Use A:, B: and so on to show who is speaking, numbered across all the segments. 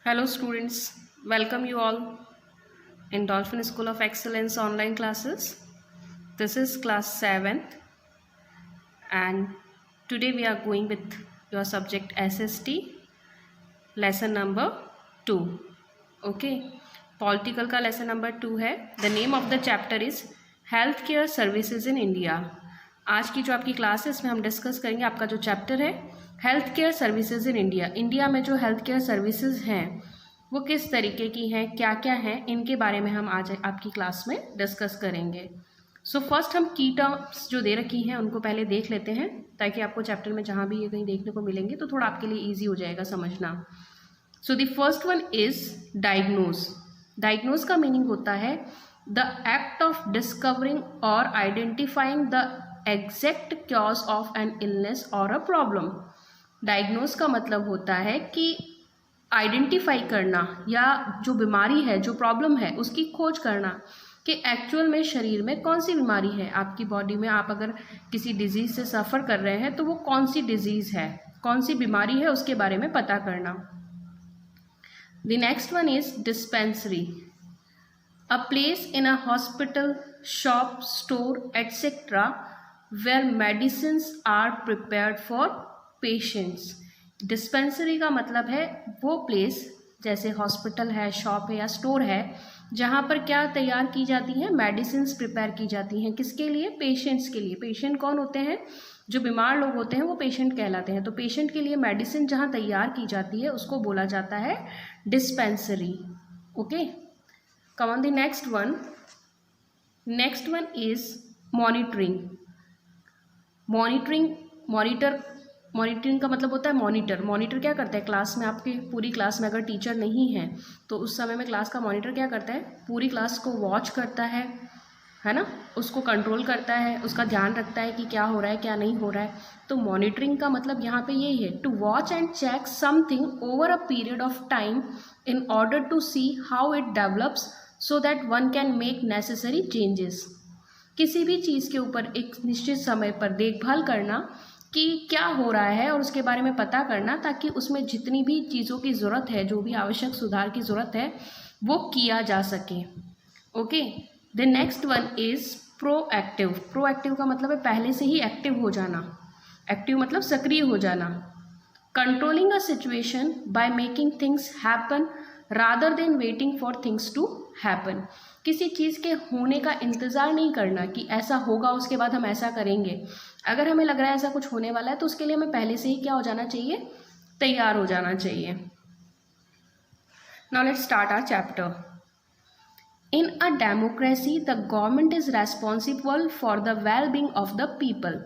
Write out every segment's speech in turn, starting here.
A: Hello students, welcome you all in Dolphin School of Excellence online classes. This is class 7th and today we are going with your subject SST lesson number 2. Okay, political का lesson number 2 है. The name of the chapter is Health Care Services in India. आज की जो आपकी class है इसमें हम discuss करेंगे आपका जो चैप्टर है health care services in India. India में जो हेल्थ केयर सर्विसेज हैं वो किस तरीके की हैं, क्या क्या हैं, इनके बारे में हम आज आपकी क्लास में डिस्कस करेंगे. सो फर्स्ट हम की टर्म्स जो दे रखी हैं उनको पहले देख लेते हैं ताकि आपको चैप्टर में जहाँ भी ये कहीं देखने को मिलेंगे तो थोड़ा आपके लिए ईजी हो जाएगा समझना. So the first one is diagnose. Diagnose का मीनिंग होता है द एक्ट ऑफ डिस्कवरिंग और identifying the exact cause of an illness और अ प्रॉब्लम. डायग्नोज का मतलब होता है कि आइडेंटिफाई करना या जो बीमारी है, जो प्रॉब्लम है, उसकी खोज करना कि एक्चुअल में शरीर में कौन सी बीमारी है आपकी बॉडी में. आप अगर किसी डिजीज़ से सफ़र कर रहे हैं तो वो कौन सी डिजीज़ है, कौन सी बीमारी है, उसके बारे में पता करना. The next one is dispensary. A place in a hospital, shop, store etcetera where medicines are prepared for patients. Dispensary का मतलब है वो प्लेस जैसे हॉस्पिटल है, शॉप है या स्टोर है जहाँ पर क्या तैयार की जाती हैं, मेडिसिन्स प्रिपेयर की जाती हैं. किसके लिए? पेशेंट्स के लिए. पेशेंट कौन होते हैं? जो बीमार लोग होते हैं वो पेशेंट कहलाते हैं. तो पेशेंट के लिए मेडिसिन जहाँ तैयार की जाती है उसको बोला जाता है dispensary. Okay, come on the next one. Next one is monitoring. Monitoring का मतलब होता है मॉनिटर. मॉनिटर क्या करता है क्लास में, आपके पूरी क्लास में अगर टीचर नहीं है तो उस समय में क्लास का मॉनिटर क्या करता है, पूरी क्लास को वॉच करता है ना, उसको कंट्रोल करता है, उसका ध्यान रखता है कि क्या हो रहा है क्या नहीं हो रहा है. तो मॉनिटरिंग का मतलब यहाँ पे यही है to watch and check something over a period of time in order to see how it develops so that one can make necessary changes. किसी भी चीज़ के ऊपर एक निश्चित समय पर देखभाल करना कि क्या हो रहा है और उसके बारे में पता करना ताकि उसमें जितनी भी चीज़ों की ज़रूरत है, जो भी आवश्यक सुधार की ज़रूरत है वो किया जा सके. Okay, the next one is proactive. Proactive का मतलब है पहले से ही एक्टिव हो जाना. एक्टिव मतलब सक्रिय हो जाना. Controlling a situation by making things happen rather than waiting for things to happen. किसी चीज़ के होने का इंतज़ार नहीं करना कि ऐसा होगा उसके बाद हम ऐसा करेंगे. अगर हमें लग रहा है ऐसा कुछ होने वाला है तो उसके लिए हमें पहले से ही क्या हो जाना चाहिए, तैयार हो जाना चाहिए. Now let's start our chapter. In a democracy the government is responsible for the well being of the people.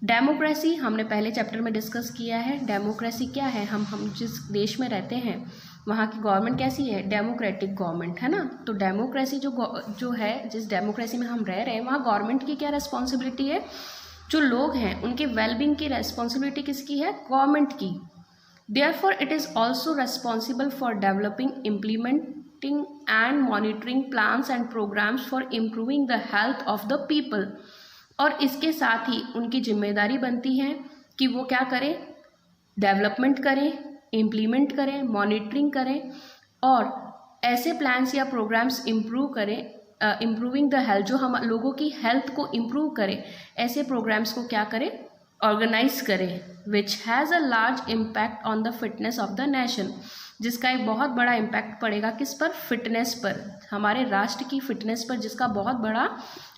A: Democracy हमने पहले चैप्टर में डिस्कस किया है. डेमोक्रेसी क्या है, हम जिस देश में रहते हैं वहाँ की गवर्नमेंट कैसी है, डेमोक्रेटिक गवर्नमेंट है ना. तो डेमोक्रेसी जो है, जिस डेमोक्रेसी में हम रह रहे हैं वहाँ गवर्नमेंट की क्या रिस्पॉन्सिबिलिटी है, जो लोग हैं उनके वेलबींग की रिस्पॉन्सिबिलिटी किसकी है, गवर्नमेंट की. Therefore it is also responsible for developing, implementing and monitoring plans and programmes for improving the health of the people. और इसके साथ ही उनकी जिम्मेदारी बनती है कि वो क्या करें, डेवलपमेंट करें, इम्प्लीमेंट करें, मॉनिटरिंग करें और ऐसे प्लान्स या प्रोग्राम्स इम्प्रूव करें, इम्प्रूविंग द हेल्थ, जो हम लोगों की हेल्थ को इम्प्रूव करें, ऐसे प्रोग्राम्स को क्या करें, ऑर्गेनाइज करें. Which has a large impact on the fitness of the nation. जिसका एक बहुत बड़ा इम्पैक्ट पड़ेगा किस पर, फिटनेस पर, हमारे राष्ट्र की फिटनेस पर जिसका बहुत बड़ा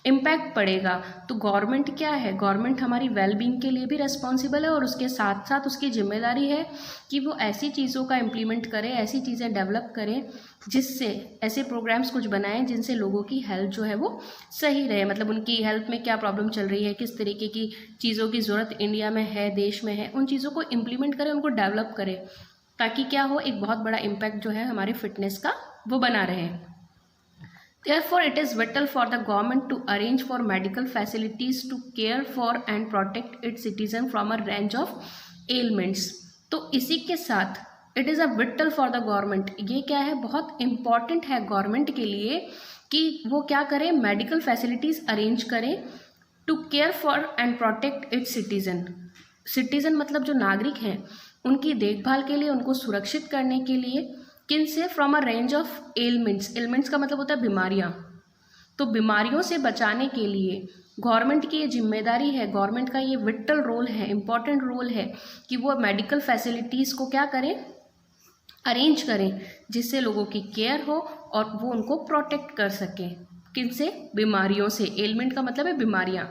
A: इम्पैक्ट पड़ेगा. तो गवर्नमेंट क्या है, गवर्नमेंट हमारी वेलबींग के लिए भी रिस्पॉन्सिबल है और उसके साथ साथ उसकी जिम्मेदारी है कि वो ऐसी चीज़ों का इम्प्लीमेंट करे, ऐसी चीज़ें डेवलप करें जिससे, ऐसे प्रोग्राम्स कुछ बनाएं जिनसे लोगों की हेल्थ जो है वो सही रहे. मतलब उनकी हेल्थ में क्या प्रॉब्लम चल रही है, किस तरीके की चीज़ों की ज़रूरत इंडिया में है, देश में है, उन चीज़ों को इम्प्लीमेंट करें, उनको डेवलप करें ताकि क्या हो, एक बहुत बड़ा इम्पैक्ट जो है हमारे फिटनेस का वो बना रहे. Therefore, it is vital for the government to arrange for medical facilities to care for and protect its citizens from a range of ailments. तो इसी के साथ it is a vital for the government, ये क्या है, बहुत important है government के लिए कि वो क्या करें, मेडिकल फैसिलिटीज़ अरेंज करें to care for and protect its citizen. Citizen मतलब जो नागरिक हैं उनकी देखभाल के लिए, उनको सुरक्षित करने के लिए किन से? From a range of elements. Elements का मतलब होता है बीमारियां। तो बीमारियों से बचाने के लिए गवर्नमेंट की ये जिम्मेदारी है, गवर्नमेंट का ये विटल रोल है, इम्पॉर्टेंट रोल है कि वो मेडिकल फैसिलिटीज़ को क्या करें, अरेंज करें, जिससे लोगों की केयर हो और वो उनको प्रोटेक्ट कर सकें। किनसे? बीमारियों से। एलिमेंट का मतलब है बीमारियां।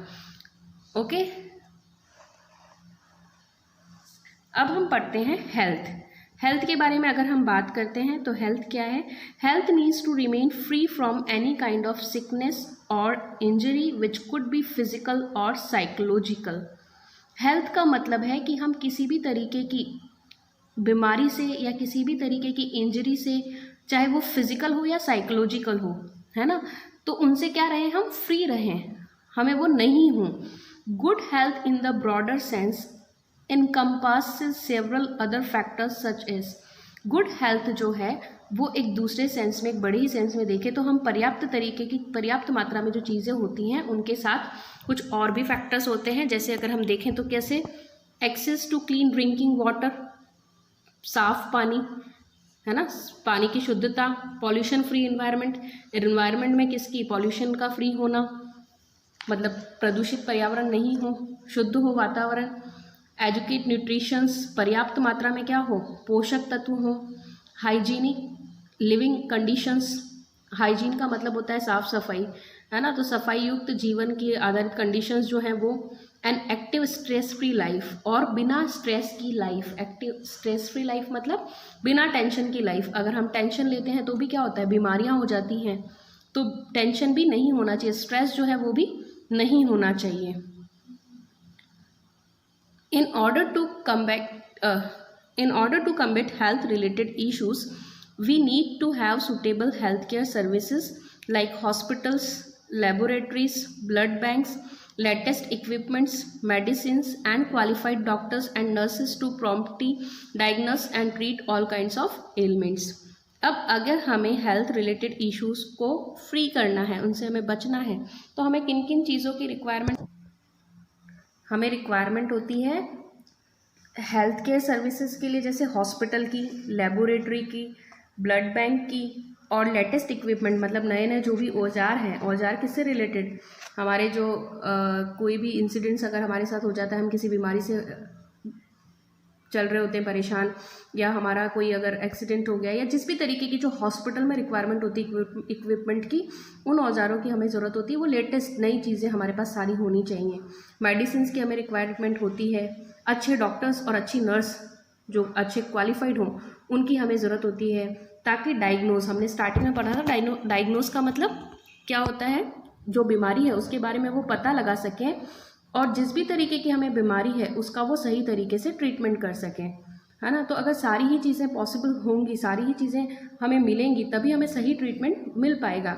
A: ओके, अब हम पढ़ते हैं हेल्थ। हेल्थ के बारे में अगर हम बात करते हैं तो हेल्थ क्या है? Health means to remain free from any kind of sickness और injury which could be physical और साइकोलॉजिकल। हेल्थ का मतलब है कि हम किसी भी तरीके की बीमारी से या किसी भी तरीके की इंजरी से, चाहे वो फिजिकल हो या साइकोलॉजिकल हो, है ना, तो उनसे क्या रहें, हम फ्री रहें, हमें वो नहीं हो। Good health in the broader sense encompasses several other factors such as। Good health जो है वो एक दूसरे सेंस में, एक बड़े ही सेंस में देखें तो हम पर्याप्त तरीके की, पर्याप्त मात्रा में जो चीज़ें होती हैं उनके साथ कुछ और भी फैक्टर्स होते हैं। जैसे अगर हम देखें तो कैसे? Access to clean drinking water, साफ पानी, है ना, पानी की शुद्धता, पॉल्यूशन फ्री इन्वायरमेंट, इन्वायरमेंट में किसकी? पॉल्यूशन का फ्री होना, मतलब प्रदूषित पर्यावरण नहीं हो, शुद्ध हो वातावरण। एजुकेट न्यूट्रिशंस, पर्याप्त मात्रा में क्या हो? पोषक तत्व हो। हाइजीनिक लिविंग कंडीशंस, हाइजीन का मतलब होता है साफ सफाई, है ना, तो सफाई युक्त जीवन की आधारित कंडीशंस जो हैं वो। An active stress free life, और बिना स्ट्रेस की life. Active stress free life मतलब बिना टेंशन की लाइफ। अगर हम टेंशन लेते हैं तो भी क्या होता है? बीमारियां हो जाती हैं। तो टेंशन भी नहीं होना चाहिए, स्ट्रेस जो है वो भी नहीं होना चाहिए। In order to combat health related issues, we need to have suitable healthcare services like hospitals, laboratories, blood banks, latest equipments, medicines, and qualified doctors and nurses to promptly diagnose and treat all kinds of ailments। अब अगर हमें health related issues को free करना है, उनसे हमें बचना है, तो हमें किन किन चीज़ों की हमें रिक्वायरमेंट होती है? हेल्थ केयर सर्विसेज के लिए जैसे हॉस्पिटल की, लेबोरेटरी की, ब्लड बैंक की, और लेटेस्ट इक्विपमेंट मतलब नए नए जो भी औजार हैं। औजार किससे रिलेटेड? हमारे जो कोई भी इंसिडेंट्स अगर हमारे साथ हो जाता है, हम किसी बीमारी से चल रहे होते हैं परेशान, या हमारा कोई अगर एक्सीडेंट हो गया, या जिस भी तरीके की जो हॉस्पिटल में रिक्वायरमेंट होती है इक्विपमेंट की, उन औजारों की हमें ज़रूरत होती है। वो लेटेस्ट नई चीज़ें हमारे पास सारी होनी चाहिए। मेडिसिन की हमें रिक्वायरमेंट होती है। अच्छे डॉक्टर्स और अच्छी नर्स जो अच्छे क्वालिफाइड हों, उनकी हमें ज़रूरत होती है, ताकि डायग्नोज, हमने स्टार्टिंग में पढ़ा था डायग्नोज का मतलब क्या होता है? जो बीमारी है उसके बारे में वो पता लगा सकें, और जिस भी तरीके की हमें बीमारी है उसका वो सही तरीके से ट्रीटमेंट कर सकें, है ना। तो अगर सारी ही चीज़ें पॉसिबल होंगी, सारी ही चीज़ें हमें मिलेंगी, तभी हमें सही ट्रीटमेंट मिल पाएगा।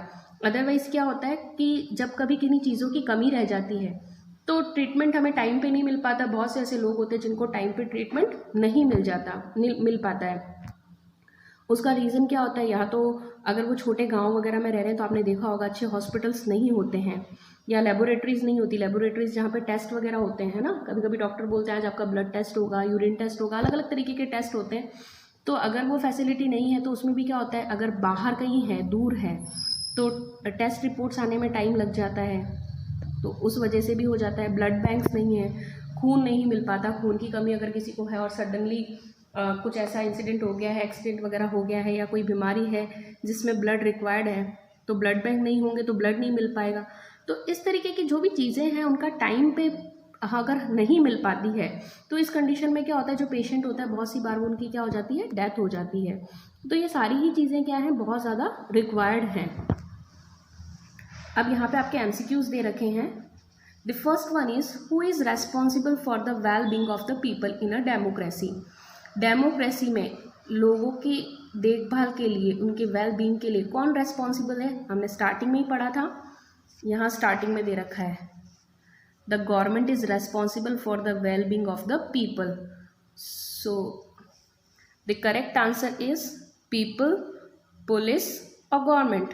A: अदरवाइज़ क्या होता है कि जब कभी किन्हीं चीज़ों की कमी रह जाती है तो ट्रीटमेंट हमें टाइम पे नहीं मिल पाता। बहुत से ऐसे लोग होते हैं जिनको टाइम पे ट्रीटमेंट नहीं मिल पाता है। उसका रीज़न क्या होता है? या तो अगर वो छोटे गांव वगैरह में रह रहे हैं तो आपने देखा होगा अच्छे हॉस्पिटल्स नहीं होते हैं, या लेबोरेटरीज़ नहीं होती। लेबोरेटरीज़ जहाँ पे टेस्ट वगैरह होते हैं ना, कभी कभी डॉक्टर बोलते हैं आज आपका ब्लड टेस्ट होगा, यूरिन टेस्ट होगा, अलग अलग तरीके के टेस्ट होते हैं। तो अगर वो फैसिलिटी नहीं है तो उसमें भी क्या होता है, अगर बाहर कहीं है, दूर है, तो टेस्ट रिपोर्ट्स आने में टाइम लग जाता है, तो उस वजह से भी हो जाता है। ब्लड बैंक्स नहीं है, खून नहीं मिल पाता, खून की कमी अगर किसी को है और सडनली कुछ ऐसा इंसिडेंट हो गया है, एक्सीडेंट वगैरह हो गया है, या कोई बीमारी है जिसमें ब्लड रिक्वायर्ड है, तो ब्लड बैंक नहीं होंगे तो ब्लड नहीं मिल पाएगा। तो इस तरीके की जो भी चीज़ें हैं उनका टाइम पे अगर नहीं मिल पाती है तो इस कंडीशन में क्या होता है, जो पेशेंट होता है बहुत सी बार उनकी क्या हो जाती है, डेथ हो जाती है। तो ये सारी ही चीज़ें क्या हैं, बहुत ज़्यादा रिक्वायर्ड हैं। अब यहाँ पे आपके MCQs दे रखे हैं। The first one is who is responsible for the well being of the people in a democracy. Democracy में लोगों की देखभाल के लिए, उनके वेल बींग के लिए कौन रेस्पॉन्सिबल है? हमने स्टार्टिंग में ही पढ़ा था, यहाँ स्टार्टिंग में दे रखा है, the government is responsible for the well being of the people. So the correct answer is people, police और गवर्नमेंट।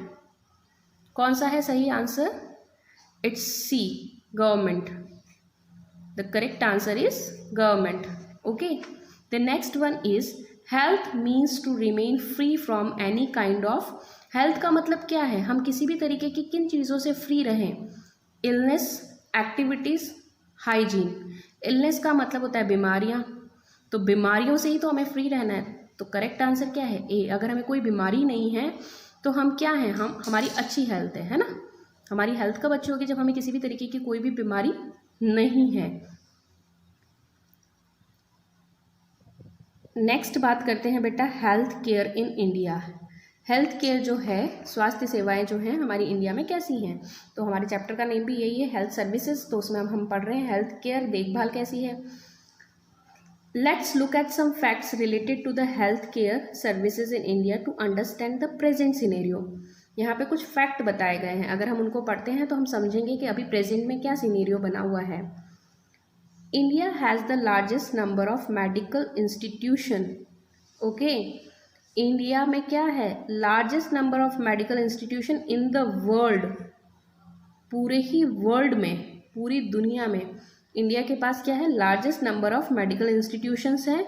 A: कौन सा है सही answer? It's C, government. The correct answer is government. Okay, the next one is health means to remain free from any kind of, health का मतलब क्या है, हम किसी भी तरीके की किन चीज़ों से फ्री रहें, इलनेस, एक्टिविटीज़, हाइजीन। इलनेस का मतलब होता है बीमारियां, तो बीमारियों से ही तो हमें फ्री रहना है, तो करेक्ट आंसर क्या है ए। अगर हमें कोई बीमारी नहीं है तो हम क्या हैं, हम हमारी अच्छी हेल्थ है ना। हमारी हेल्थ कब अच्छी होगी, जब हमें किसी भी तरीके की कोई भी बीमारी नहीं है। नेक्स्ट बात करते हैं बेटा health care in India. Health care जो है, स्वास्थ्य सेवाएं जो हैं हमारी इंडिया में कैसी हैं, तो हमारे चैप्टर का नेम भी यही है, हेल्थ सर्विसेज। तो उसमें हम पढ़ रहे हैं हेल्थ केयर, देखभाल कैसी है। Let's look at some facts related to the health care services in India to understand the present scenario. यहाँ पे कुछ फैक्ट बताए गए हैं, अगर हम उनको पढ़ते हैं तो हम समझेंगे कि अभी प्रेजेंट में क्या सिनेरियो बना हुआ है। India has the largest number of medical institution. Okay, India में क्या है, largest number of medical institution in the world, पूरे ही वर्ल्ड में, पूरी दुनिया में इंडिया के पास क्या है, largest number of medical institutions है।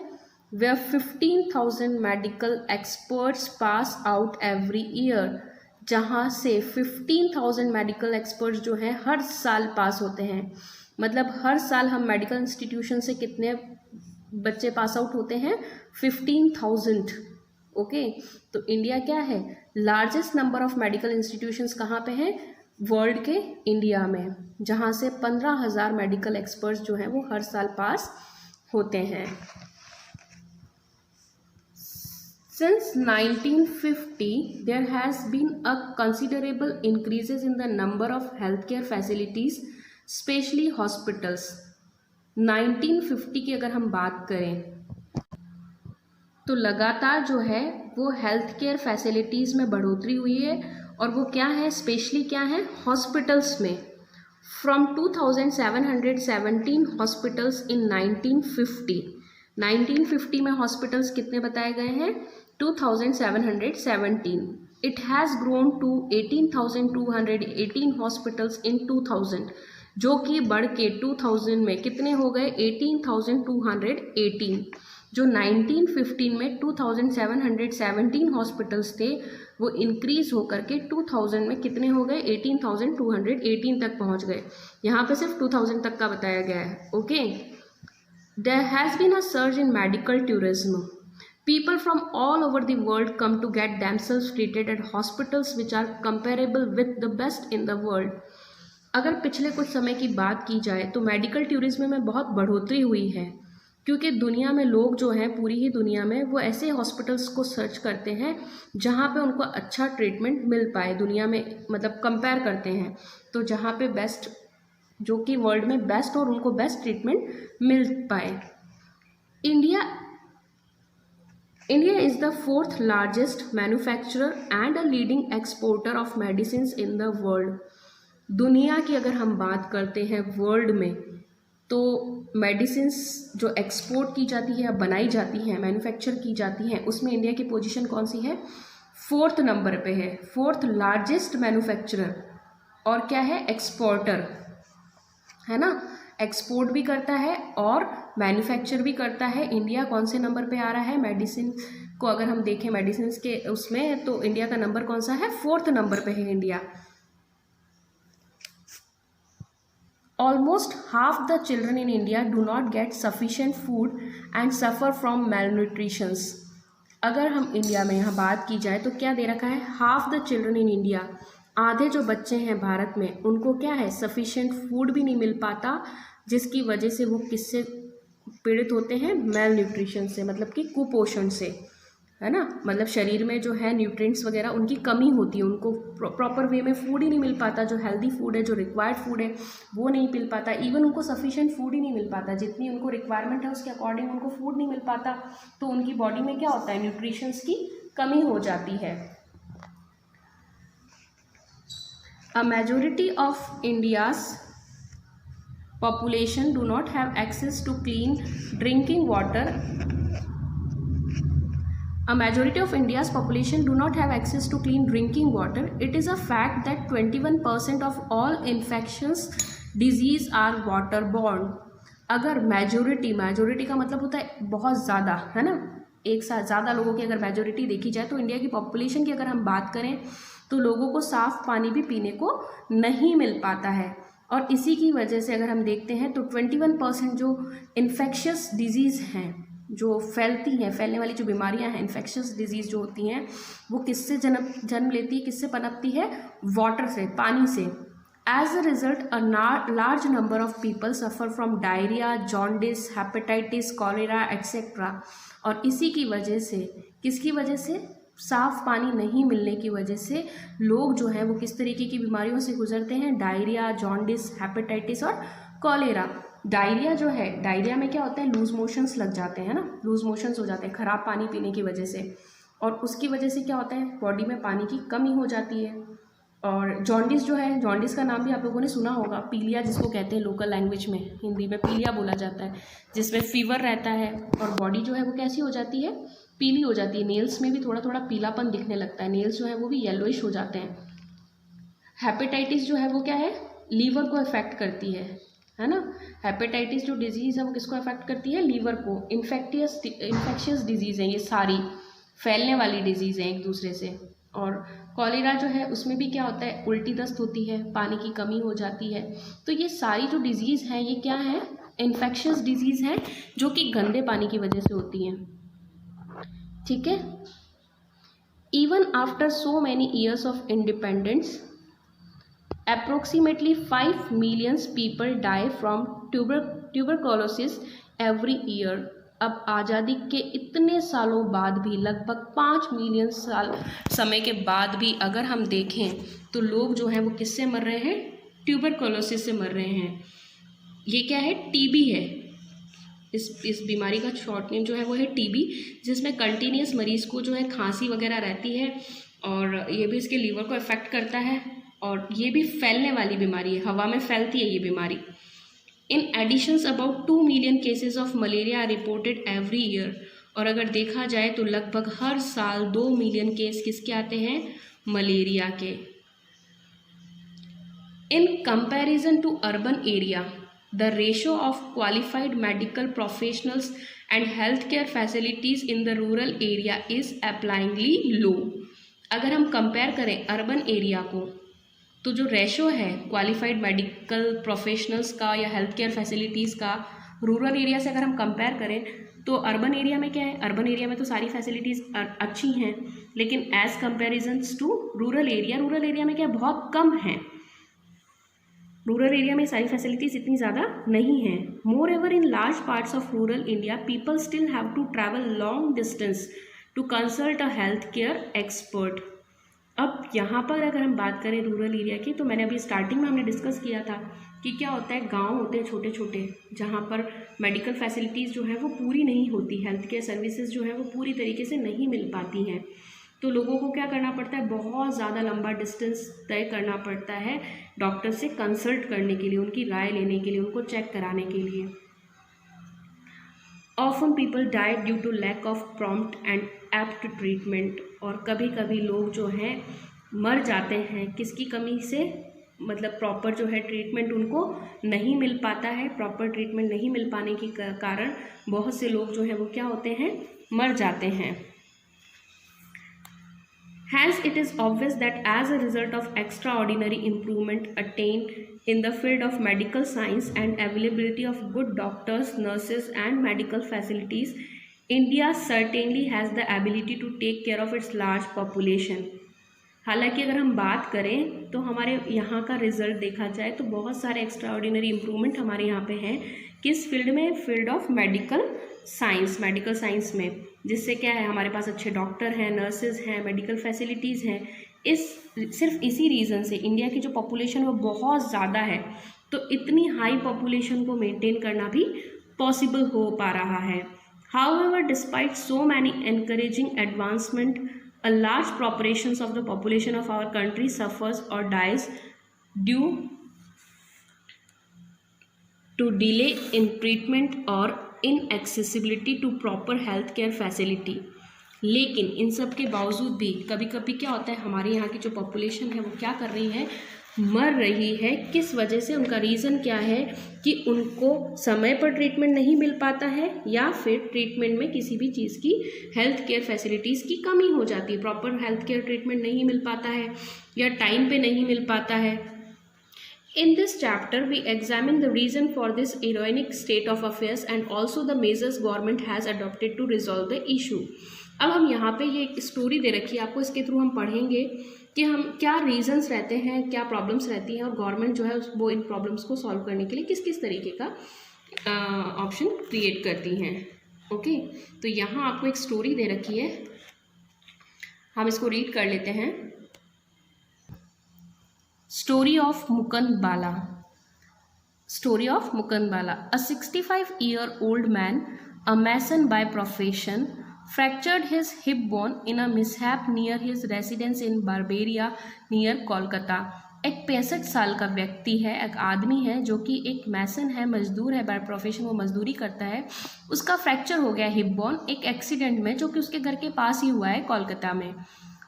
A: Where 15,000 medical experts pass out every year, जहाँ से 15,000 मेडिकल एक्सपर्ट्स जो हैं हर साल पास होते हैं। मतलब हर साल हम मेडिकल इंस्टीट्यूशन से कितने बच्चे पास आउट होते हैं, 15,000। ओके, तो इंडिया क्या है, largest number of medical institutions कहाँ पे हैं, वर्ल्ड के इंडिया में, जहाँ से 15,000 मेडिकल एक्सपर्ट्स जो हैं वो हर साल पास होते हैं। Since 1950, there has been a considerable increases in the number of healthcare facilities, especially hospitals. 1950 की अगर हम बात करें तो लगातार जो है वो हेल्थ केयर फैसिलिटीज़ में बढ़ोतरी हुई है, और वो क्या है, स्पेशली क्या है, हॉस्पिटल्स में। फ्रॉम 2717 हॉस्पिटल्स इन 1950, 1950 में हॉस्पिटल्स कितने बताए गए हैं, 2717। It has grown to 18,218 hospitals in 2000, जो कि बढ़ के 2000 में कितने हो गए, 18,218। जो 1915 में 2717 हॉस्पिटल्स थे वो इंक्रीज होकर के 2000 में कितने हो गए, 18,218 तक पहुंच गए। यहाँ पे सिर्फ 2000 तक का बताया गया है। Okay, there has been a surge in medical tourism. People from all over the world come to get themselves treated at hospitals which are comparable with the best in the world. अगर पिछले कुछ समय की बात की जाए तो medical tourism में बहुत बढ़ोतरी हुई है, क्योंकि दुनिया में लोग जो हैं, पूरी ही दुनिया में, वो ऐसे हॉस्पिटल्स को सर्च करते हैं जहाँ पे उनको अच्छा ट्रीटमेंट मिल पाए। दुनिया में मतलब कंपेयर करते हैं, तो जहाँ पे बेस्ट, जो कि वर्ल्ड में बेस्ट और उनको बेस्ट ट्रीटमेंट मिल पाए। India is the fourth largest manufacturer and a leading exporter of medicines in the world. दुनिया की अगर हम बात करते हैं वर्ल्ड में, तो मेडिसिन्स जो एक्सपोर्ट की जाती है या बनाई जाती हैं, मैन्युफैक्चर की जाती हैं, उसमें इंडिया की पोजीशन कौन सी है, 4th नंबर पे है, 4th लार्जेस्ट मैन्युफैक्चरर। और क्या है, एक्सपोर्टर है ना, एक्सपोर्ट भी करता है और मैन्युफैक्चर भी करता है। इंडिया कौन से नंबर पे आ रहा है, मेडिसिन को अगर हम देखें मेडिसिन के उसमें, तो इंडिया का नंबर कौन सा है, 4th नंबर पे है India. Almost half the children in India do not get sufficient food and suffer from malnutritions. अगर हम इंडिया में यहाँ बात की जाए तो क्या दे रखा है, half the children in India, आधे जो बच्चे हैं भारत में, उनको क्या है, सफिशिएंट फूड भी नहीं मिल पाता, जिसकी वजह से वो किससे पीड़ित होते हैं, मेल न्यूट्रिशन से, मतलब कि कुपोषण से, है ना। मतलब शरीर में जो है न्यूट्रिएंट्स वगैरह उनकी कमी होती है, उनको प्रॉपर वे में फूड ही नहीं मिल पाता, जो हेल्दी फूड है, जो रिक्वायर्ड फूड है वो नहीं मिल पाता। इवन उनको सफिशिएंट फूड ही नहीं मिल पाता, जितनी उनको रिक्वायरमेंट है उसके अकॉर्डिंग उनको फूड नहीं मिल पाता, तो उनकी बॉडी में क्या होता है, न्यूट्रिशंस की कमी हो जाती है। A majority of India's population do not have access to clean drinking water. A majority of India's population do not have access to clean drinking water. It is a fact that 21% of all infectious disease are waterborne. अगर majority का मतलब होता है बहुत ज़्यादा, है ना, एक साथ ज़्यादा लोगों की अगर मेजोरिटी देखी जाए तो इंडिया की पॉपुलेशन की अगर हम बात करें तो लोगों को साफ़ पानी भी पीने को नहीं मिल पाता है। और इसी की वजह से अगर हम देखते हैं तो 21% जो इन्फेक्शियस डिजीज़ हैं, जो फैलती हैं, फैलने वाली जो बीमारियां हैं, इन्फेक्शियस डिजीज़ जो होती हैं, वो किससे जन्म लेती है, किससे पनपती है? वाटर से, पानी से। As a result a large number of people suffer from diarrhoea, jaundice, hepatitis, cholera etcetera. और इसी की वजह से, किसकी वजह से? साफ़ पानी नहीं मिलने की वजह से लोग जो हैं वो किस तरीके की बीमारियों से गुजरते हैं? डायरिया, जॉन्डिस, हेपेटाइटिस और कॉलेरा। डायरिया जो है, डायरिया में क्या होता है? लूज मोशंस लग जाते हैं ना, लूज मोशंस हो जाते हैं ख़राब पानी पीने की वजह से। और उसकी वजह से क्या होता है? बॉडी में पानी की कमी हो जाती है। और जॉन्डिस जो है, जॉन्डिस का नाम भी आप लोगों ने सुना होगा, पीलिया जिसको कहते हैं लोकल लैंग्वेज में, हिंदी में पीलिया बोला जाता है, जिसमें फीवर रहता है और बॉडी जो है वो कैसी हो जाती है? पीली हो जाती है। नेल्स में भी थोड़ा थोड़ा पीलापन दिखने लगता है, नेल्स जो है वो भी येलोइश हो जाते हैं। हेपेटाइटिस जो है वो क्या है? लीवर को इफेक्ट करती है ना। हेपेटाइटिस जो डिजीज़ है वो किसको अफेक्ट करती है? लीवर को। इन्फेक्शियस डिजीज़ हैं ये सारी, फैलने वाली डिजीज़ हैं एक दूसरे से। और कॉलेरा जो है उसमें भी क्या होता है? उल्टी दस्त होती है, पानी की कमी हो जाती है। तो ये सारी जो डिजीज़ हैं ये क्या है? इन्फेक्शियस डिजीज़ हैं जो कि गंदे पानी की वजह से होती हैं। ठीक है। Even after so many years of independence approximately 5 million people die from tuberculosis every year। अब आज़ादी के इतने सालों बाद भी, लगभग 5 मिलियन साल समय के बाद भी अगर हम देखें तो लोग जो हैं वो किससे मर रहे हैं? ट्यूबरकुलोसिस से मर रहे हैं। ये क्या है? टीबी है। इस बीमारी का शॉर्ट नेम जो है वो है टीबी, जिसमें कंटिन्यूस मरीज को जो है खांसी वगैरह रहती है और ये भी इसके लीवर को इफेक्ट करता है। और ये भी फैलने वाली बीमारी है, हवा में फैलती है ये बीमारी। In additions about 2 million cases of malaria are reported every year. और अगर देखा जाए तो लगभग हर साल 2 मिलियन केस किसके आते हैं? मलेरिया के। In comparison to urban area the ratio of qualified medical professionals and health care facilities in the rural area is appallingly low. अगर हम कंपेयर करें अर्बन एरिया को तो जो रेशो है क्वालिफाइड मेडिकल प्रोफेशनल्स का या हेल्थ केयर फैसिलिटीज़ का रूरल एरिया से अगर हम कंपेयर करें तो अर्बन एरिया में क्या है? अर्बन एरिया में तो सारी फैसिलिटीज़ अच्छी हैं, लेकिन as comparisons to rural area में क्या? बहुत कम है। रूरल एरिया में सारी फैसिलिटीज़ इतनी ज़्यादा नहीं हैं। Moreover in large parts of rural India people still have to travel long distance to consult a health care expert. अब यहाँ पर अगर हम बात करें रूरल एरिया की, तो मैंने अभी स्टार्टिंग में हमने डिस्कस किया था कि क्या होता है, गांव होते हैं छोटे छोटे, जहाँ पर मेडिकल फैसिलिटीज़ जो है वो पूरी नहीं होती, हेल्थ केयर सर्विसेज जो है वो पूरी तरीके से नहीं मिल पाती हैं। तो लोगों को क्या करना पड़ता है? बहुत ज़्यादा लंबा डिस्टेंस तय करना पड़ता है डॉक्टर से कंसल्ट करने के लिए, उनकी राय लेने के लिए, उनको चेक कराने के लिए। Often people die due to lack of prompt and apt treatment. और कभी कभी लोग जो हैं मर जाते हैं, किसकी कमी से? मतलब प्रॉपर जो है ट्रीटमेंट उनको नहीं मिल पाता है। प्रॉपर ट्रीटमेंट नहीं मिल पाने के कारण बहुत से लोग जो हैं वो क्या होते हैं? मर जाते हैं। Hence, it is obvious that as a result of extraordinary improvement attained in the field of medical science and availability of good doctors, nurses and medical facilities, India certainly has the ability to take care of its large population। हालांकि अगर हम बात करें तो हमारे यहाँ का result देखा जाए तो बहुत सारे एक्स्ट्राऑर्डिनरी इम्प्रूवमेंट हमारे यहाँ पे हैं। किस फील्ड में? फील्ड ऑफ मेडिकल साइंस में, जिससे क्या है, हमारे पास अच्छे डॉक्टर हैं, नर्सेज हैं, मेडिकल फैसिलिटीज़ हैं। सिर्फ इसी रीज़न से इंडिया की जो पॉपुलेशन वो बहुत ज़्यादा है, तो इतनी हाई पॉपुलेशन को मेंटेन करना भी पॉसिबल हो पा रहा है। However despite so many encouraging advancement, a large proportions of the population of our country suffers or dies due to delay in treatment or inaccessibility to proper health care facility। लेकिन इन सब के बावजूद भी कभी कभी क्या होता है, हमारे यहाँ की जो पॉपुलेशन है वो क्या कर रही है? मर रही है, किस वजह से, उनका रीज़न क्या है कि उनको समय पर ट्रीटमेंट नहीं मिल पाता है या फिर ट्रीटमेंट में किसी भी चीज़ की हेल्थ केयर फैसिलिटीज़ की कमी हो जाती है, प्रॉपर हेल्थ केयर ट्रीटमेंट नहीं मिल पाता है या टाइम पे नहीं मिल पाता है। In this chapter, we examine the reason for this ironic state of affairs and also the measures government has adopted to resolve the issue. अब हम यहाँ पे ये एक स्टोरी दे रखी है आपको, इसके थ्रू हम पढ़ेंगे कि हम क्या रीजंस रहते हैं, क्या प्रॉब्लम्स रहती हैं और गवर्नमेंट जो है वो इन प्रॉब्लम्स को सॉल्व करने के लिए किस किस तरीके का ऑप्शन क्रिएट करती हैं। ओके, तो यहाँ आपको एक स्टोरी दे रखी है, हम इसको रीड कर लेते हैं। Story of Mukund Bala. Story of Mukund Bala. A 65-year-old man, a mason by profession, fractured his hip bone in a mishap near his residence in Barbaria near Kolkata. एक 65 साल का व्यक्ति है, एक आदमी है जो कि एक मैसन है, मजदूर है, बाय प्रोफेशन वो मजदूरी करता है। उसका फ्रैक्चर हो गया हिप बोन एक एक्सीडेंट में जो कि उसके घर के पास ही हुआ है कोलकाता में।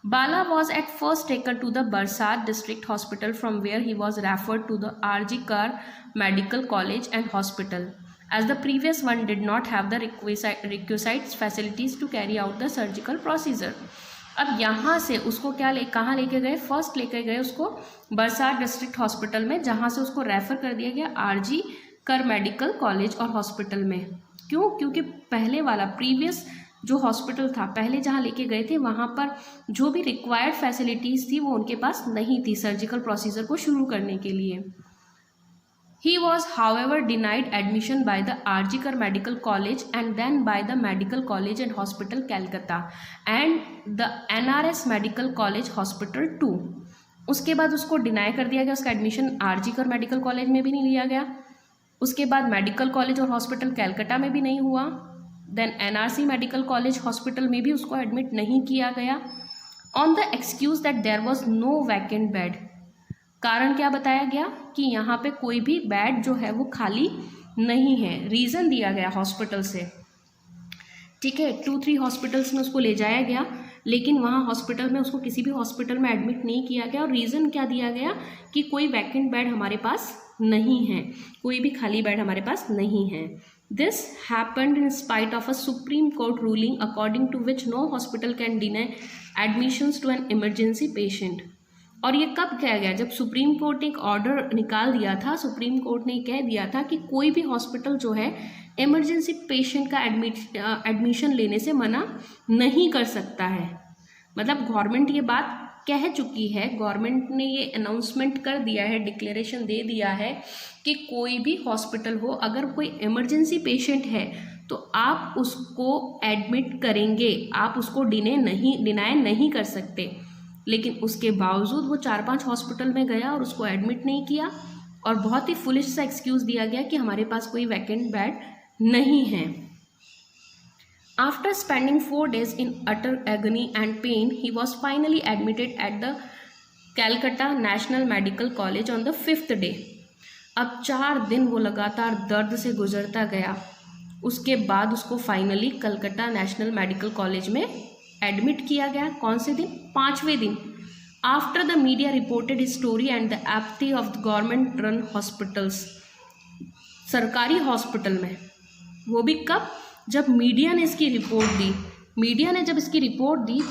A: Bala was at first taken to the Barsad district hospital from where he was referred to the R.G. Kar Medical College and Hospital, as the previous one did not have the requisite facilities to carry out the surgical procedure. अब यहाँ से उसको कहाँ लेके गए, first लेके गए उसको बरसात डिस्ट्रिक्ट हॉस्पिटल में, जहाँ से उसको रेफ़र कर दिया गया R.G. कर मेडिकल कॉलेज और हॉस्पिटल में। क्यों? क्योंकि पहले वाला प्रीवियस जो हॉस्पिटल था, पहले जहाँ लेके गए थे वहाँ पर जो भी रिक्वायर्ड फैसिलिटीज़ थी वो उनके पास नहीं थी सर्जिकल प्रोसीजर को शुरू करने के लिए। He was however denied admission by the R.G. Kar Medical College and then by the Medical College and Hospital Calcutta and the NRS Medical College Hospital too. उसके बाद उसको डिनाई कर दिया गया, उसका admission R.G. Kar medical college में भी नहीं लिया गया, उसके बाद मेडिकल कॉलेज और हॉस्पिटल कैलकाटा में भी नहीं हुआ, then NRC medical college hospital में भी उसको एडमिट नहीं किया गया on the excuse that there was no vacant bed. कारण क्या बताया गया कि यहाँ पे कोई भी बेड जो है वो खाली नहीं है, रीज़न दिया गया हॉस्पिटल से। ठीक है, 2-3 हॉस्पिटल्स में उसको ले जाया गया लेकिन वहाँ हॉस्पिटल में उसको किसी भी हॉस्पिटल में एडमिट नहीं किया गया और रीज़न क्या दिया गया कि कोई वैकेंट बेड हमारे पास नहीं है, कोई भी खाली बेड हमारे पास नहीं है। This happened in spite of a Supreme Court ruling according to which no hospital can deny admissions to an emergency patient. और ये कब कहा गया? जब सुप्रीम कोर्ट ने एक ऑर्डर निकाल दिया था, सुप्रीम कोर्ट ने कह दिया था कि कोई भी हॉस्पिटल जो है इमरजेंसी पेशेंट का एडमिशन लेने से मना नहीं कर सकता है। मतलब गवर्नमेंट ये बात कह चुकी है, गवर्नमेंट ने ये अनाउंसमेंट कर दिया है, डिक्लेरेशन दे दिया है कि कोई भी हॉस्पिटल हो, अगर कोई इमरजेंसी पेशेंट है तो आप उसको एडमिट करेंगे, आप उसको डिनाई नहीं कर सकते। लेकिन उसके बावजूद वो 4-5 हॉस्पिटल में गया और उसको एडमिट नहीं किया और बहुत ही फुलिश सा एक्सक्यूज़ दिया गया कि हमारे पास कोई वैकेंट बेड नहीं है। After spending 4 days in utter agony and pain, he was finally admitted at the Calcutta National Medical College on the 5th day. अब 4 दिन वो लगातार दर्द से गुजरता गया, उसके बाद उसको finally Calcutta national medical college में एडमिट किया गया। कौन से दिन? 5वें दिन। After the media reported his story and the apathy of the government run hospitals, सरकारी हॉस्पिटल में, वो भी कब? जब मीडिया ने इसकी रिपोर्ट दी। मीडिया ने जब इसकी रिपोर्ट दी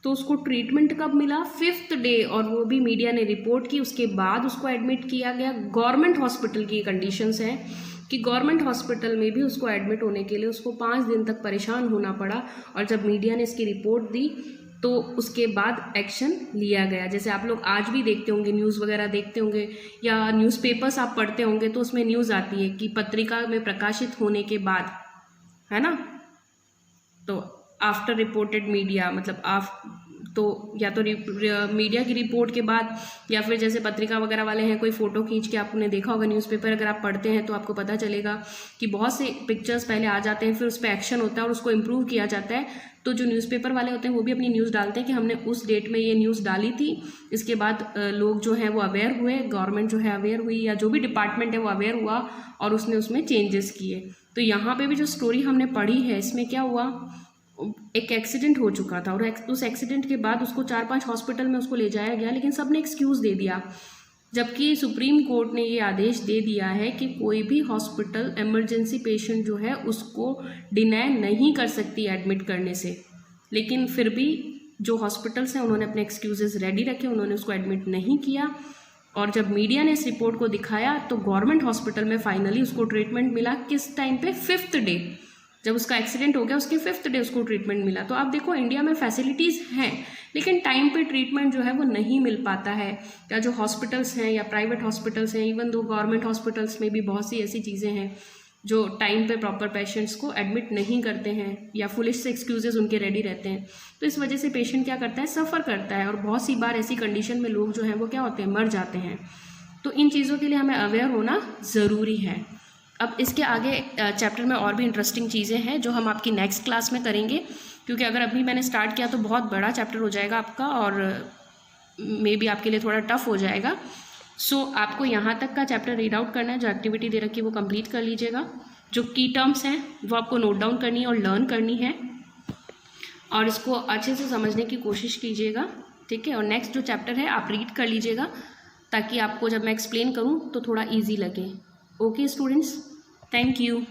A: तो उसको ट्रीटमेंट कब मिला? 5th डे, और वो भी मीडिया ने रिपोर्ट की, उसके बाद उसको एडमिट किया गया। गवर्नमेंट हॉस्पिटल की कंडीशंस हैं कि गवर्नमेंट हॉस्पिटल में भी उसको एडमिट होने के लिए उसको 5 दिन तक परेशान होना पड़ा और जब मीडिया ने इसकी रिपोर्ट दी तो उसके बाद एक्शन लिया गया। जैसे आप लोग आज भी देखते होंगे, न्यूज़ वगैरह देखते होंगे या न्यूज़पेपर्स आप पढ़ते होंगे तो उसमें न्यूज़ आती है कि पत्रिका में प्रकाशित होने के बाद, है ना, तो आफ्टर रिपोर्टेड मीडिया, मतलब तो या तो मीडिया की रिपोर्ट के बाद या फिर जैसे पत्रिका वगैरह वाले हैं, कोई फ़ोटो खींच के आपने देखा होगा न्यूज़पेपर, अगर आप पढ़ते हैं तो आपको पता चलेगा कि बहुत से पिक्चर्स पहले आ जाते हैं, फिर उस पर एक्शन होता है और उसको इम्प्रूव किया जाता है। तो जो न्यूज़पेपर वाले होते हैं वो भी अपनी न्यूज़ डालते हैं कि हमने उस डेट में ये न्यूज़ डाली थी, इसके बाद लोग जो हैं वो अवेयर हुए, गवर्नमेंट जो है अवेयर हुई या जो भी डिपार्टमेंट है वो अवेयर हुआ और उसने उसमें चेंजेस किए। तो यहाँ पे भी जो स्टोरी हमने पढ़ी है इसमें क्या हुआ एक एक्सीडेंट हो चुका था और उस एक्सीडेंट के बाद उसको 4-5 हॉस्पिटल में उसको ले जाया गया, लेकिन सब ने एक्सक्यूज़ दे दिया, जबकि सुप्रीम कोर्ट ने ये आदेश दे दिया है कि कोई भी हॉस्पिटल इमरजेंसी पेशेंट जो है उसको डिनाई नहीं कर सकती एडमिट करने से। लेकिन फिर भी जो हॉस्पिटल्स हैं उन्होंने अपने एक्सक्यूजेस रेडी रखे, उन्होंने उसको एडमिट नहीं किया। और जब मीडिया ने इस रिपोर्ट को दिखाया तो गवर्नमेंट हॉस्पिटल में फाइनली उसको ट्रीटमेंट मिला। किस टाइम पे? 5th डे, जब उसका एक्सीडेंट हो गया उसके 5th डे उसको ट्रीटमेंट मिला। तो आप देखो इंडिया में फैसिलिटीज़ हैं, लेकिन टाइम पे ट्रीटमेंट जो है वो नहीं मिल पाता है। या जो हॉस्पिटल्स हैं या प्राइवेट हॉस्पिटल्स हैं, इवन दो गवर्नमेंट हॉस्पिटल्स में भी बहुत सी ऐसी चीज़ें हैं जो टाइम पे प्रॉपर पेशेंट्स को एडमिट नहीं करते हैं या फुलिश से एक्सक्यूजेज उनके रेडी रहते हैं। तो इस वजह से पेशेंट क्या करता है? सफ़र करता है, और बहुत सी बार ऐसी कंडीशन में लोग जो हैं वो क्या होते हैं? मर जाते हैं। तो इन चीज़ों के लिए हमें अवेयर होना ज़रूरी है। अब इसके आगे चैप्टर में और भी इंटरेस्टिंग चीज़ें हैं जो हम आपकी नेक्स्ट क्लास में करेंगे, क्योंकि अगर अभी मैंने स्टार्ट किया तो बहुत बड़ा चैप्टर हो जाएगा आपका और मे बी आपके लिए थोड़ा टफ हो जाएगा। सो आपको यहाँ तक का चैप्टर रीड आउट करना है, जो एक्टिविटी दे रखी है वो कंप्लीट कर लीजिएगा। जो की टर्म्स हैं वो आपको नोट डाउन करनी है और लर्न करनी है, और इसको अच्छे से समझने की कोशिश कीजिएगा, ठीक है। और नेक्स्ट जो चैप्टर है आप रीड कर लीजिएगा, ताकि आपको जब मैं एक्सप्लेन करूँ तो थोड़ा ईजी लगे। Okay students, thank you.